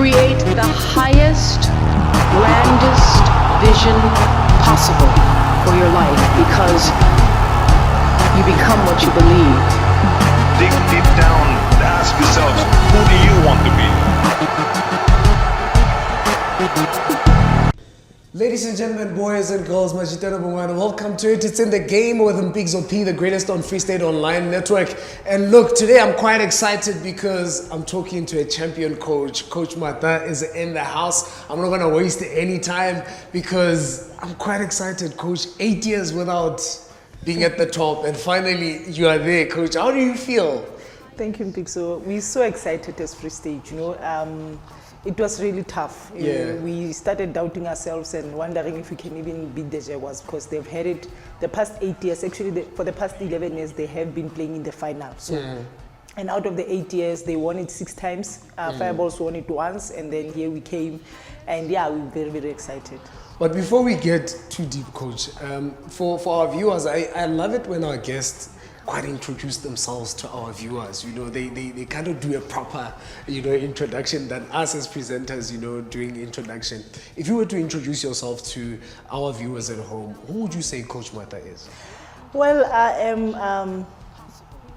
create the highest, grandest vision possible for your life, because you become what you believe. Dig deep down and ask yourselves, who do you want to be? Ladies and gentlemen, boys and girls, Majitana Bungwana, welcome to it. It's in the game with Mpixo, the greatest on Free State Online Network. And look, today I'm quite excited because I'm talking to a champion coach. Coach Mata is in the house. I'm not going to waste any time because I'm quite excited, Coach. 8 years without being at the top, and finally you are there, Coach. How do you feel? Thank you, Mpixo. We're so excited as Free State, it was really tough. We started doubting ourselves and wondering if we can even beat the Jaguars, because they've had it the past 8 years. Actually, for the past 11 years, they have been playing in the final. So, and out of the 8 years, they won it 6 times. Fireballs won it once, and then here we came. And yeah, we're very, very excited. But before we get too deep, Coach, for our viewers, I love it when our guests quite introduce themselves to our viewers. They kind of do a proper, introduction than us as presenters, doing introduction. If you were to introduce yourself to our viewers at home, who would you say Coach Mata is? Well, I am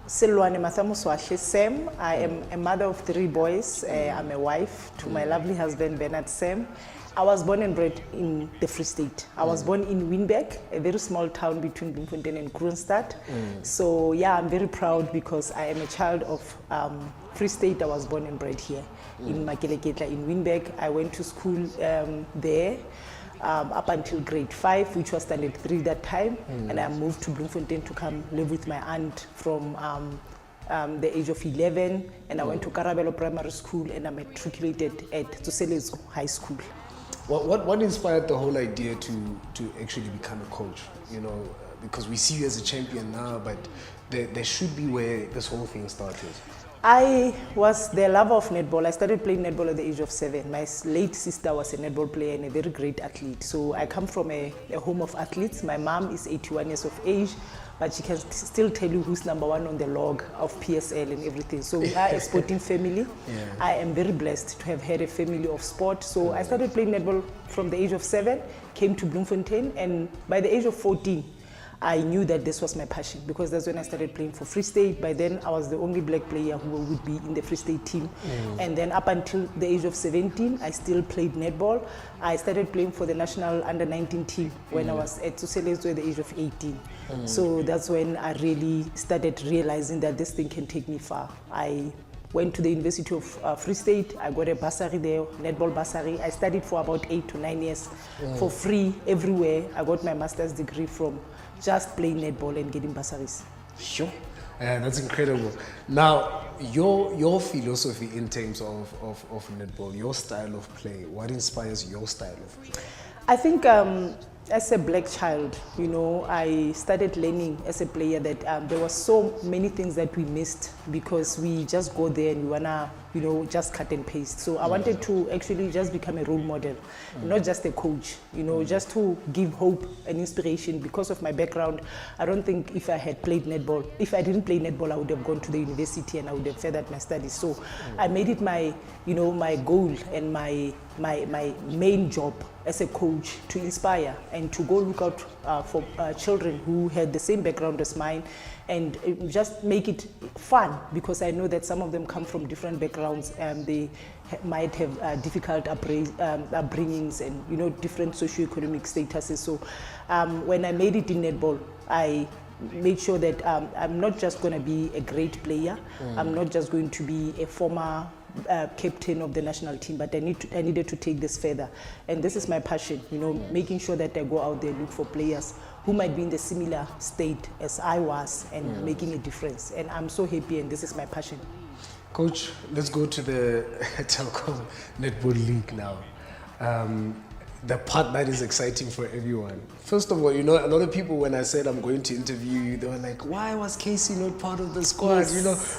Sellwane Sam. I am a mother of 3 boys. I'm a wife to my lovely husband, Bernard Sam. I was born and bred in the Free State. I was born in Winberg, a very small town between Bloemfontein and Kroonstad. So yeah, I'm very proud because I am a child of Free State. I was born and bred here in Makeleketla in Winberg. I went to school there up until grade 5, which was standard 3 that time. And I moved to Bloemfontein to come live with my aunt from the age of 11. And I went to Karabelo Primary School, and I matriculated at Tsoselezo High School. What inspired the whole idea to actually become a coach? Because we see you as a champion now, but there should be where this whole thing started. I was the lover of netball. I started playing netball at the age of 7. My late sister was a netball player and a very great athlete. So I come from a home of athletes. My mom is 81 years of age, but she can still tell you who's number 1 on the log of PSL and everything. So we are a sporting family. I am very blessed to have had a family of sport. So I started playing netball from the age of 7, came to Bloemfontein, and by the age of 14, I knew that this was my passion, because that's when I started playing for Free State. By then, I was the only black player who would be in the Free State team. And then up until the age of 17, I still played netball. I started playing for the national under-19 team when I was at Tsoselezo at the age of 18. So that's when I really started realizing that this thing can take me far. I went to the University of Free State. I got a bursary there, netball bursary. I studied for about 8 to 9 years for free everywhere. I got my master's degree from just playing netball and getting bursaries. Sure. That's incredible. Now, your philosophy in terms of netball, your style of play, what inspires your style of play? I think as a black child, I started learning as a player that there were so many things that we missed because we just go there and we wanna, just cut and paste. So I wanted to actually just become a role model, not just a coach, just to give hope and inspiration. Because of my background, I don't think if I had played netball, if I didn't play netball, I would have gone to the university and I would have furthered my studies. So I made it my, my goal and my main job as a coach to inspire and to go look out for children who had the same background as mine, and just make it fun, because I know that some of them come from different backgrounds and they might have difficult upbringings and different socioeconomic statuses. So when I made it in netball, I made sure that I'm not just going to be a great player. I'm not just going to be a former captain of the national team, but I needed to take this further. And this is my passion, making sure that I go out there, look for players who might be in the similar state as I was, and making a difference. And I'm so happy, and this is my passion. Coach, let's go to the Telkom Netball League now. The part that is exciting for everyone. First of all, a lot of people, when I said I'm going to interview you, they were like, why was Casey not part of the squad?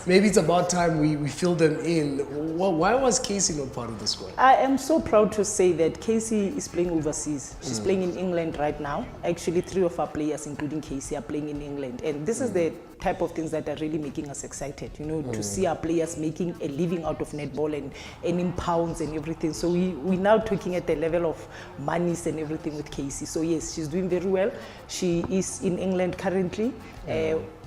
Maybe it's about time we fill them in. Why was Casey not part of the squad? I am so proud to say that Casey is playing overseas. She's playing in England right now. Actually, 3 of our players, including Casey, are playing in England. And this is the type of things that are really making us excited, you know, to see our players making a living out of netball and earning pounds and everything. So we're now talking at the level of monies and everything with Casey. So yes, she's doing very well. She is in England currently.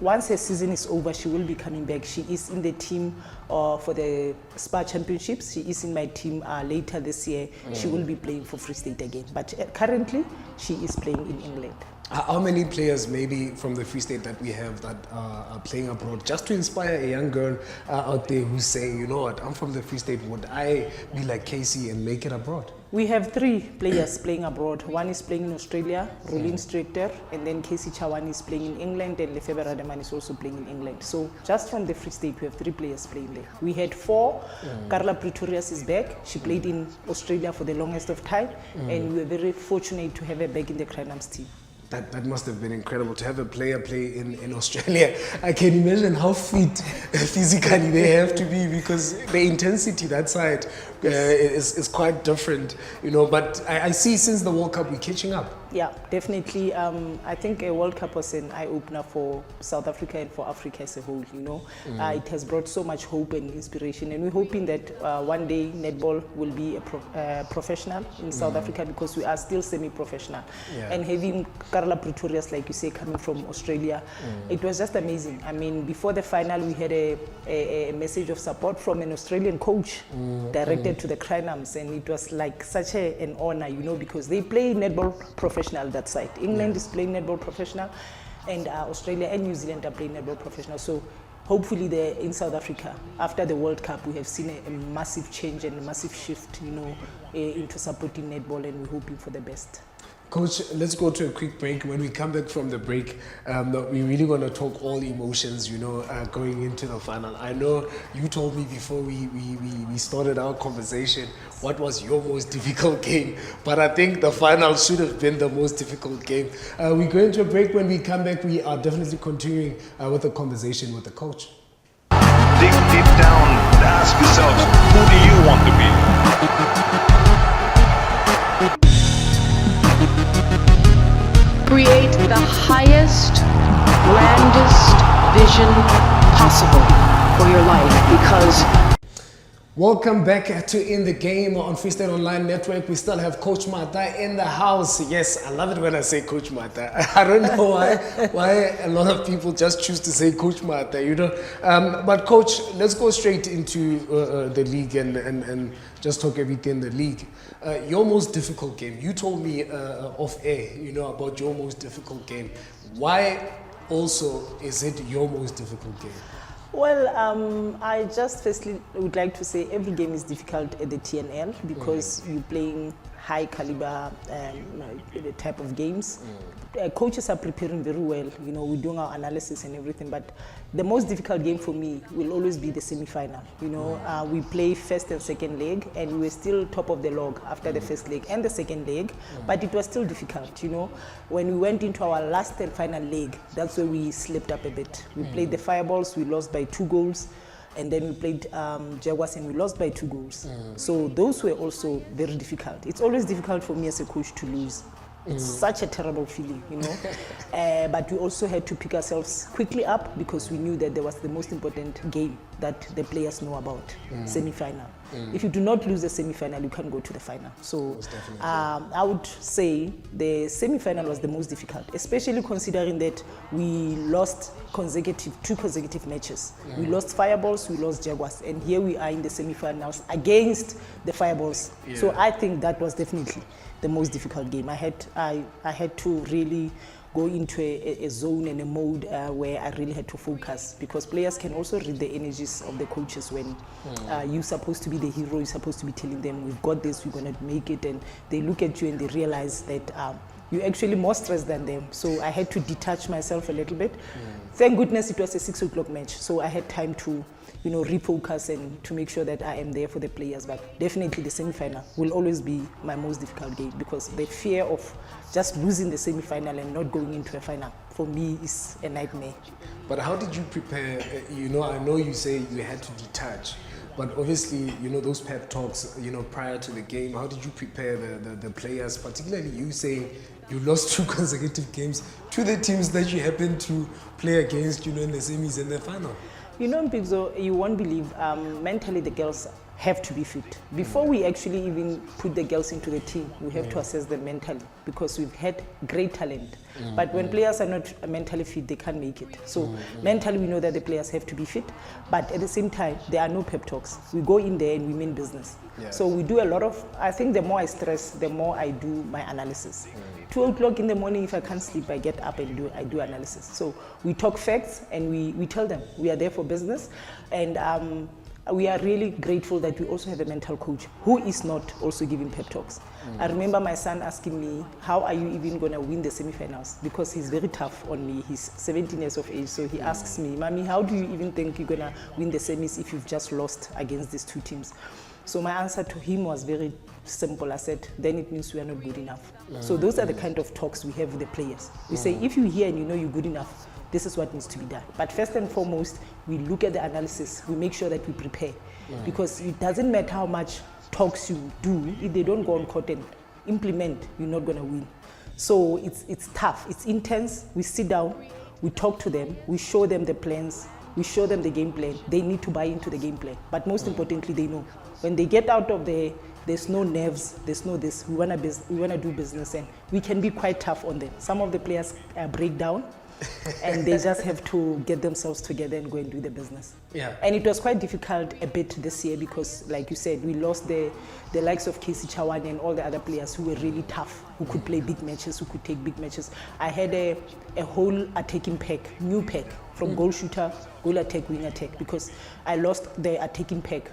Once her season is over, she will be coming back. She is in the team for the SPA Championships. She is in my team later this year. She will be playing for Free State again. But currently, she is playing in England. How many players maybe from the Free State that we have that are playing abroad, just to inspire a young girl out there who's saying, you know what, I'm from the Free State, would I be like Casey and make it abroad? We have 3 players playing abroad. One is playing in Australia, Rolin Strichter, and then Casey Chawani is playing in England, and Lefebvre Rademan is also playing in England. So just from the Free State, we have 3 players playing there. We had 4. Carla Pretorius is back. She played in Australia for the longest of time, and we were very fortunate to have her back in the Craniums team. That must have been incredible to have a player play in Australia. I can imagine how fit physically they have to be, because the intensity that side is quite different, you know. But I see since the World Cup we're catching up. Yeah, definitely. I think a World Cup was an eye-opener for South Africa and for Africa as a whole, you know. It has brought so much hope and inspiration, and we're hoping that one day netball will be a professional in South Africa, because we are still semi-professional. Yeah. And having Carla Pretorius, like you say, coming from Australia, it was just amazing. I mean, before the final, we had a message of support from an Australian coach directed to the Craniums, and it was like such an honor, you know, because they play netball professional that side. England is playing netball professional, and Australia and New Zealand are playing netball professional. So hopefully in South Africa, after the World Cup, we have seen a massive change and a massive shift, you know, into supporting netball, and we're hoping for the best. Coach, let's go to a quick break. When we come back from the break, we really want to talk all emotions, you know, going into the final. I know you told me before we started our conversation what was your most difficult game, but I think the final should have been the most difficult game. We're going to a break. When we come back, we are definitely continuing with the conversation with the coach. Dig deep down, ask yourselves, who do you want to be? Create the highest, grandest vision possible for your life, because Welcome back to In the Game on Free State Online Network. We still have Coach Mata in the house. Yes, I love it when I say Coach Mata. I don't know why a lot of people just choose to say Coach Mata, you know. But Coach, let's go straight into the league and just talk everything in the league. Your most difficult game. You told me off air, you know, about your most difficult game. Why also is it your most difficult game? Well, I just firstly would like to say every game is difficult at the TNL because you're playing high caliber type of games. Coaches are preparing very well, you know, we're doing our analysis and everything, but the most difficult game for me will always be the semi-final. You know, we play first and second leg, and we were still top of the log after the first leg and the second leg, but it was still difficult, you know. When we went into our last and final leg, that's where we slipped up a bit. We played the Fireballs, we lost by 2 goals. And then we played Jaguars and we lost by 2 goals. So those were also very difficult. It's always difficult for me as a coach to lose. It's such a terrible feeling, you know. But we also had to pick ourselves quickly up because we knew that there was the most important game that the players know about, semi-final. If you do not lose the semi-final, you can't go to the final. So I would say the semi-final was the most difficult, especially considering that we lost 2 consecutive matches. We lost Fireballs, we lost Jaguars, and here we are in the semi-finals against the Fireballs. So I think that was definitely the most difficult game. I had to really go into a zone and a mode where I really had to focus, because players can also read the energies of the coaches when you're supposed to be the hero, you're supposed to be telling them, we've got this, we're going to make it, and they look at you and they realize that you're actually more stressed than them. So I had to detach myself a little bit. Thank goodness it was a 6 o'clock match, so I had time to, you know, refocus and to make sure that I am there for the players. But definitely the semi-final will always be my most difficult game, because the fear of just losing the semi-final and not going into a final for me is a nightmare. But how did you prepare? You know, I know you say you had to detach, but obviously, you know, those pep talks, you know, prior to the game, how did you prepare the players, particularly you saying You lost 2 consecutive games to the teams that you happened to play against, in the semis and the final. Mpixo, you won't believe, mentally the girls have to be fit. Before we actually even put the girls into the team, we have to assess them mentally because we've had great talent. But when players are not mentally fit, they can't make it. So mentally we know that the players have to be fit, but at the same time, there are no pep talks. We go in there and we mean business. Yes. So we do a lot of, I think the more I stress, the more I do my analysis. 2 o'clock in the morning, if I can't sleep, I get up and I do analysis. So we talk facts and we tell them we are there for business. And we are really grateful that we also have a mental coach who is not also giving pep talks. I remember my son asking me, how are you even going to win the semifinals? Because he's very tough on me. He's 17 years of age. So he asks me, Mommy, how do you even think you're going to win the semis if you've just lost against these 2 teams? So my answer to him was very simple. I said, then it means we are not good enough. So those are the kind of talks we have with the players. We say, if you're here and you know you're good enough, this is what needs to be done. But first and foremost, we look at the analysis. We make sure that we prepare. Because it doesn't matter how much talks you do, if they don't go on court and implement, you're not going to win. So it's tough, it's intense. We sit down, we talk to them, we show them the plans, we show them the game plan. They need to buy into the game plan. But most importantly, they know. When they get out of there, there's no nerves, there's no this. We want to do business, and we can be quite tough on them. Some of the players break down, and they just have to get themselves together and go and do the business. Yeah. And it was quite difficult a bit this year because, like you said, we lost the likes of Sellwane and all the other players who were really tough, who could play big matches, who could take big matches. I had a whole attacking pack, new pack, from goal shooter, goal attack, wing attack, because I lost the attacking pack.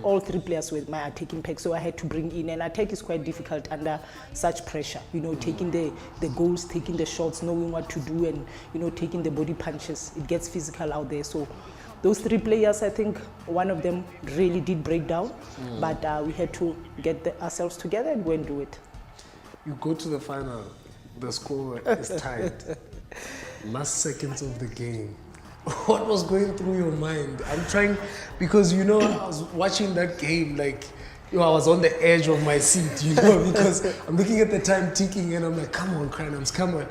All 3 players were my attacking pack, so I had to bring in, and attack is quite difficult under such pressure, taking the goals, taking the shots, knowing what to do, and taking the body punches. It gets physical out there. So those 3 players, I think one of them really did break down, but we had to get ourselves together and go and do it. You go to the final, the score is tied. Last seconds of the game. What was going through your mind? I'm trying, because I was watching that game like, I was on the edge of my seat, because I'm looking at the time ticking and I'm like, come on, Craniums, come on.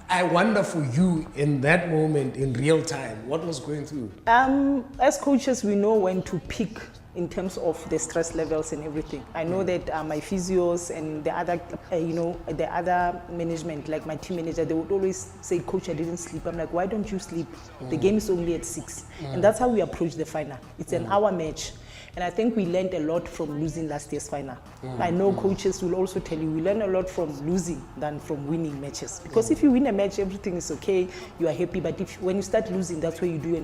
I wonder for you in that moment, in real time, what was going through? As coaches, we know when to pick in terms of the stress levels and everything. I know that my physios and the other, the other management, like my team manager, they would always say, Coach, I didn't sleep. I'm like, why don't you sleep? The game is only at 6. And that's how we approach the final. It's an hour match. And I think we learned a lot from losing last year's final. I know coaches will also tell you we learn a lot from losing than from winning matches. Because if you win a match, everything is okay, you are happy. But when you start losing, that's where you do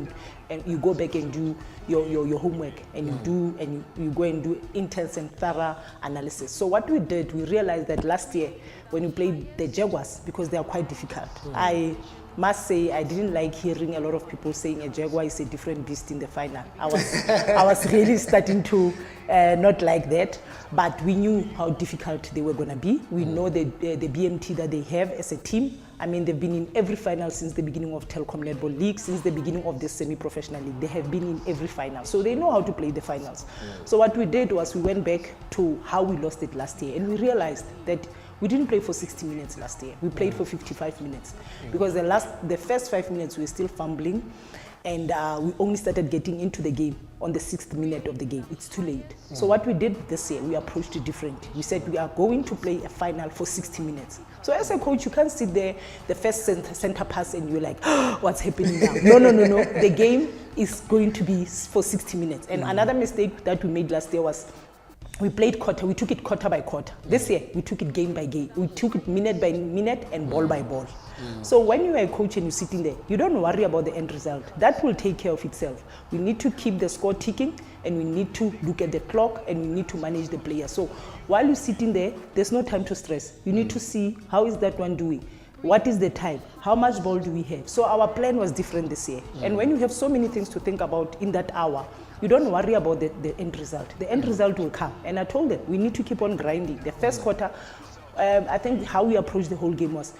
and you go back and do your homework, and you go and do intense and thorough analysis. So what we did, we realized that last year when we played the Jaguars, because they are quite difficult, I must say I didn't like hearing a lot of people saying a Jaguar is a different beast in the final. I was really starting to not like that, but we knew how difficult they were going to be. We know the BMT that they have as a team. I mean, they've been in every final since the beginning of Telkom Netball League, since the beginning of this semi-professional league. They have been in every final, so they know how to play the finals. So what we did was we went back to how we lost it last year, and we realized that we didn't play for 60 minutes last year. We played for 55 minutes because the first 5 minutes we were still fumbling, and we only started getting into the game on the 6th minute of the game. It's too late. So what we did this year, we approached it differently. We said we are going to play a final for 60 minutes. So as a coach, you can't sit there, the first center pass, and you're like, oh, what's happening now? No. The game is going to be for 60 minutes. And another mistake that we made last year was we took it quarter by quarter. This year, we took it game by game. We took it minute by minute and ball by ball. So when you are a coach and you're sitting there, you don't worry about the end result. That will take care of itself. We need to keep the score ticking, and we need to look at the clock, and we need to manage the players. So while you're sitting there, there's no time to stress. You need to see, how is that one doing? What is the time? How much ball do we have? So our plan was different this year. And when you have so many things to think about in that hour, you don't worry about the end result. The end result will come. And I told them, we need to keep on grinding. The first quarter, I think how we approached the whole game was,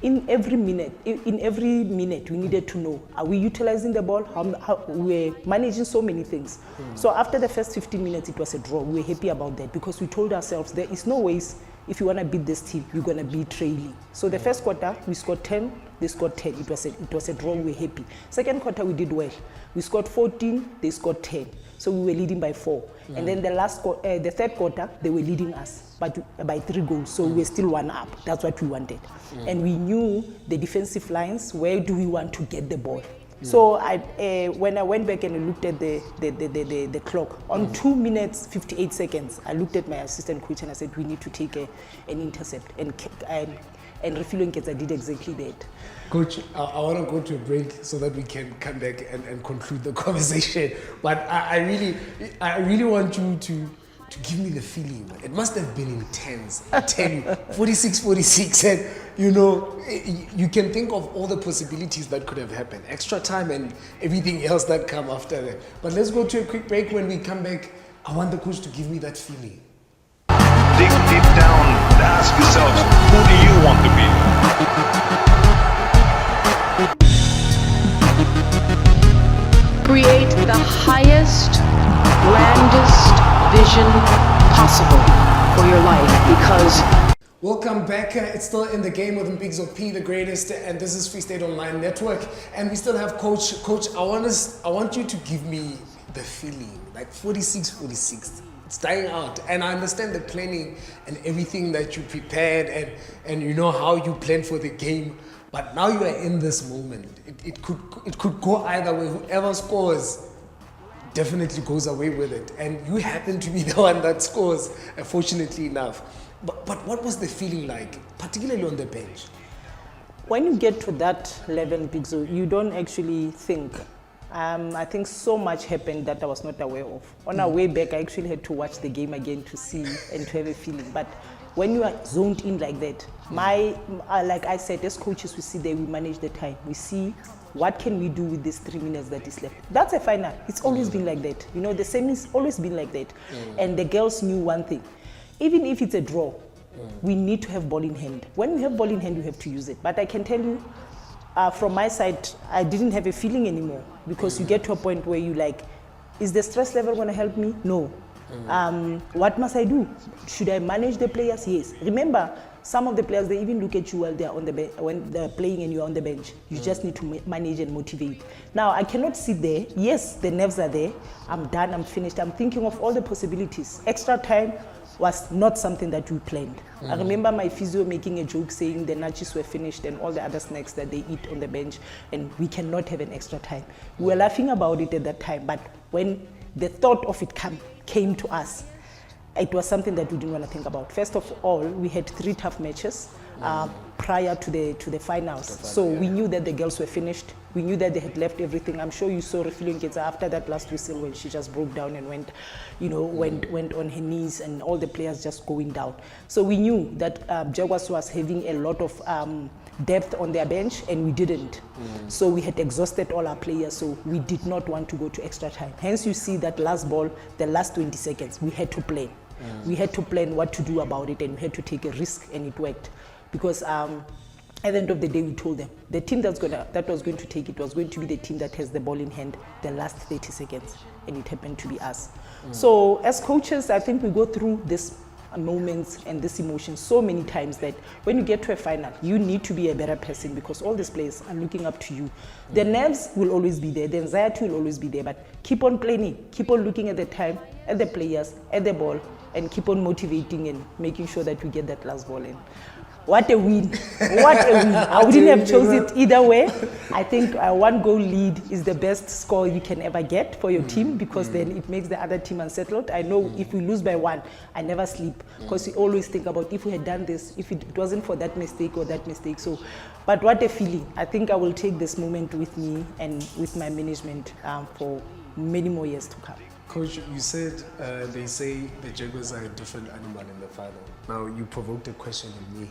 in every minute, we needed to know, are we utilizing the ball? How we're managing so many things. So after the first 15 minutes, it was a draw. We were happy about that because we told ourselves there is no ways if you want to beat this team, you're going to be trailing. So the first quarter, we scored 10, they scored 10. It was a draw, we were happy. Second quarter, we did well. We scored 14, they scored 10. So we were leading by 4. And then the third quarter, they were leading us by 3 goals. So we were still 1 up. That's what we wanted. And we knew the defensive lines, where do we want to get the ball? So when I went back and I looked at the clock, on 2 minutes, 58 seconds, I looked at my assistant coach and I said, we need to take an intercept. And Refilo Nketsa did exactly that. Coach, I want to go to a break so that we can come back and conclude the conversation. But I really want you to give me the feeling. It must have been intense. I tell you, 46, and you can think of all the possibilities that could have happened. Extra time and everything else that come after that. But let's go to a quick break. When we come back, I want the coach to give me that feeling. Dig deep down and ask yourselves, who do you want to be? Create the highest, grandest vision possible for your life, because Welcome back. It's still in the game with Mpixo P, the greatest, and this is Free State Online Network. And we still have Coach. Coach, I want you to give me the feeling, like 46. It's dying out, and I understand the planning and everything that you prepared, and you know how you planned for the game. But now you are in this moment. It could go either way. Whoever scores definitely goes away with it, and you happen to be the one that scores, fortunately enough. But what was the feeling like, particularly on the bench? When you get to that level, Mpixo, you don't actually think. I think so much happened that I was not aware of. On our way back, I actually had to watch the game again to see and to have a feeling. But when you are zoned in like that, like I said, as coaches, we see that we manage the time. We see what can we do with these 3 minutes that is left. That's a final. It's always been like that. The semis always been like that. And the girls knew one thing. Even if it's a draw, we need to have ball in hand. When we have ball in hand, you have to use it. But I can tell you, from my side, I didn't have a feeling anymore, because you get to a point where you like, is the stress level going to help me? No. What must I do? Should I manage the players? Yes. Remember, some of the players, they even look at you while they're on the when they're playing and you're on the bench. You just need to manage and motivate. Now, I cannot sit there. Yes, the nerves are there. I'm done. I'm finished. I'm thinking of all the possibilities. Extra time was not something that we planned. I remember my physio making a joke saying the nachos were finished and all the other snacks that they eat on the bench, and we cannot have an extra time. We were laughing about it at that time, but when the thought of it came to us, it was something that we didn't want to think about. First of all, we had 3 tough matches prior to the finals. So we knew that the girls were finished. We knew that they had left everything. I'm sure you saw Refilo Nketsa after that last whistle when she just broke down and went on her knees, and all the players just going down. So we knew that Jaguars was having a lot of depth on their bench, and we didn't. So we had exhausted all our players, so we did not want to go to extra time. Hence you see that last ball, the last 20 seconds, we had to plan. We had to plan what to do about it, and we had to take a risk, and it worked. Because at the end of the day, we told them the team that was going to take it was going to be the team that has the ball in hand the last 30 seconds, and it happened to be us. So as coaches, I think we go through these moments and this emotion so many times that when you get to a final, you need to be a better person, because all these players are looking up to you. The nerves will always be there, the anxiety will always be there, but keep on planning, keep on looking at the time, at the players, at the ball, and keep on motivating and making sure that we get that last ball in. What a win. What a win. I wouldn't have chosen it either way. I think a 1-goal lead is the best score you can ever get for your team, because then it makes the other team unsettled. I know if we lose by 1, I never sleep, because we always think about if we had done this, if it wasn't for that mistake or that mistake. So, but what a feeling. I think I will take this moment with me and with my management for many more years to come. Coach, you said they say the Jaguars are a different animal in the final. Now, you provoked a question in me.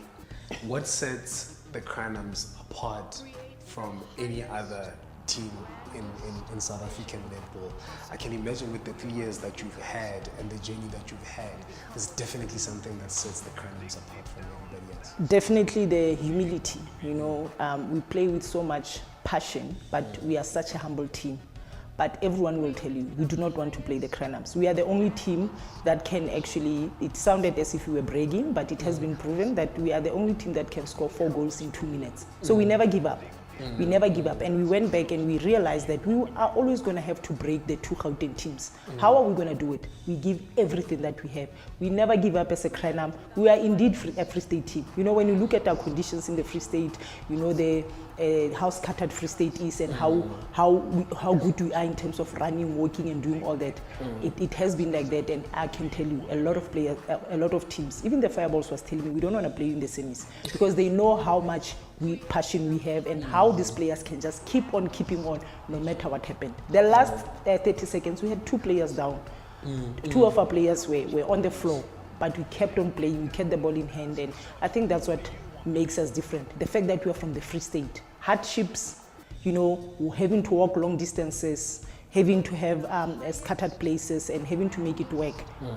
What sets the Craniums apart from any other team in South African netball? I can imagine with the 3 years that you've had and the journey that you've had, there's definitely something that sets the Craniums apart from everybody else. Definitely the humility. We play with so much passion, but we are such a humble team. but everyone will tell you we do not want to play the Craniums. We are the only team that can actually, it sounded as if we were bragging, but it has been proven that we are the only team that can score 4 goals in 2 minutes. So we never give up. We never give up, and we went back and we realized that we are always going to have to break the 2 Gauteng teams. How are we going to do it? We give everything that we have. We never give up as a Cranium. We are indeed a Free State team. You know, when you look at our conditions in the Free State, you know how scattered Free State is and how good we are in terms of running, walking, and doing all that. It has been like that, and I can tell you, a lot of players, a lot of teams, even the Fireballs was telling me we don't want to play in the semis because they know how much passion we have and how these players can just keep on keeping on no matter what happened. The last 30 seconds, we had 2 players down. 2 of our players were on the floor, but we kept on playing, we kept the ball in hand, and I think that's what makes us different. The fact that we are from the Free State. Hardships, you know, having to walk long distances, having to have scattered places and having to make it work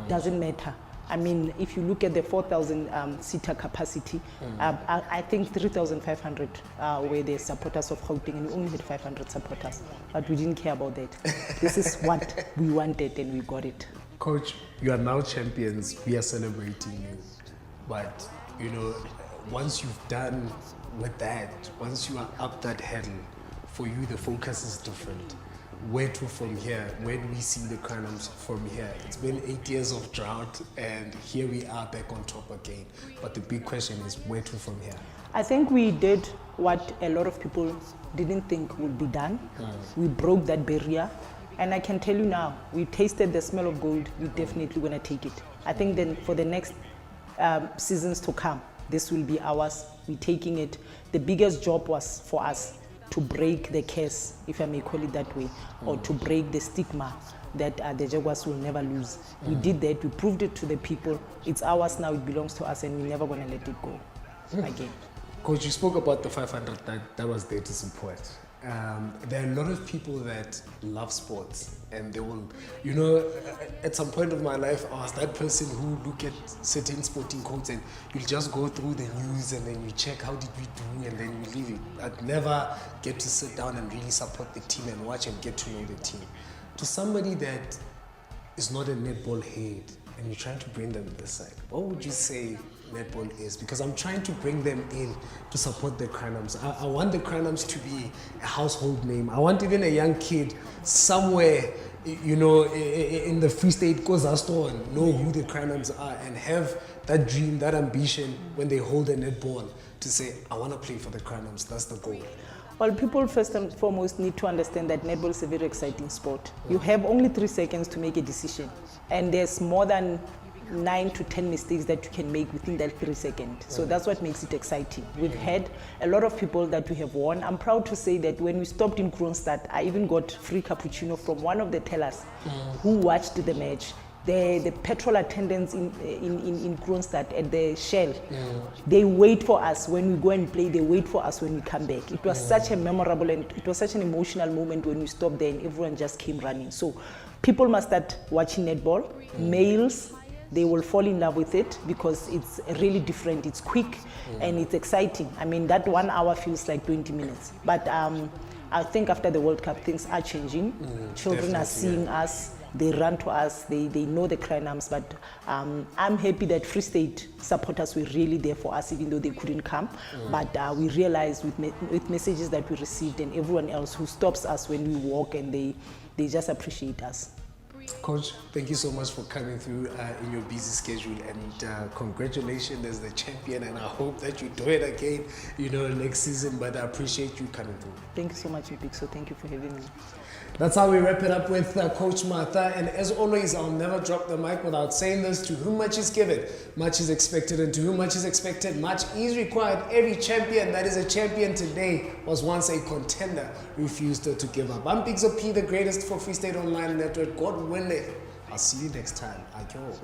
doesn't matter. I mean, if you look at the 4,000 seater capacity, I think 3,500 were the supporters of Gauteng, and we only had 500 supporters. But we didn't care about that. This is what we wanted, and we got it. Coach, you are now champions. We are celebrating you. But, you know, once you've done with that, once you are up that hurdle, for you the focus is different. Where to from here? Where do we see the Craniums from here? It's been 8 years of drought, and here we are back on top again. But the big question is, where to from here? I think we did what a lot of people didn't think would be done. We broke that barrier, and I can tell you now, we tasted the smell of gold. We're definitely going to take it. I think then for the next seasons to come, this will be ours. We're taking it. The biggest job was for us to break the curse, if I may call it that way, or to break the stigma that the Jaguars will never lose. We did that, we proved it to the people. It's ours now, it belongs to us, and we're never going to let it go again. Coach, you spoke about the 500 that was there to support. There are a lot of people that love sports, and they will, you know, at some point of my life, I was that person who look at certain sporting codes and you'll just go through the news and then you check how did we do and then you leave it. I'd never get to sit down and really support the team and watch and get to know the team. To somebody that is not a netball head and you're trying to bring them to the side, what would you say netball is? Because I'm trying to bring them in to support the Craniums. I want the Craniums to be a household name. I want even a young kid somewhere, you know, in the Free State, Kozaston, know who the Craniums are and have that dream, that ambition when they hold a netball to say, I want to play for the Craniums. That's the goal. Well, people first and foremost need to understand that netball is a very exciting sport. You have only 3 seconds to make a decision, and there's more than 9 to 10 mistakes that you can make within that 3 seconds. So that's what makes it exciting. We've had a lot of people that we have won. I'm proud to say that when we stopped in Kroonstad, I even got free cappuccino from one of the tellers who watched the match. The petrol attendants in Kroonstad at the Shell, they wait for us when we go and play, they wait for us when we come back. It was such a memorable and it was such an emotional moment when we stopped there and everyone just came running. So people must start watching netball. Males, they will fall in love with it because it's really different, it's quick and it's exciting. I mean, that 1 hour feels like 20 minutes. But I think after the World Cup, things are changing. Children are seeing us. They run to us, they know the Craniums, but I'm happy that Free State supporters were really there for us even though they couldn't come. But we realized with messages that we received and everyone else who stops us when we walk and they just appreciate us. Coach, thank you so much for coming through in your busy schedule, and congratulations as the champion, and I hope that you do it again, you know, next season, but I appreciate you coming through. Thank you so much, Mpixo. Thank you for having me. That's how we wrap it up with Coach Martha, and as always, I'll never drop the mic without saying this: to whom much is given, much is expected, and to whom much is expected, much is required. Every champion that is a champion today was once a contender, refused to give up. I'm Mpixo, the greatest for Free State Online Network. God willing, I'll see you next time. Adios.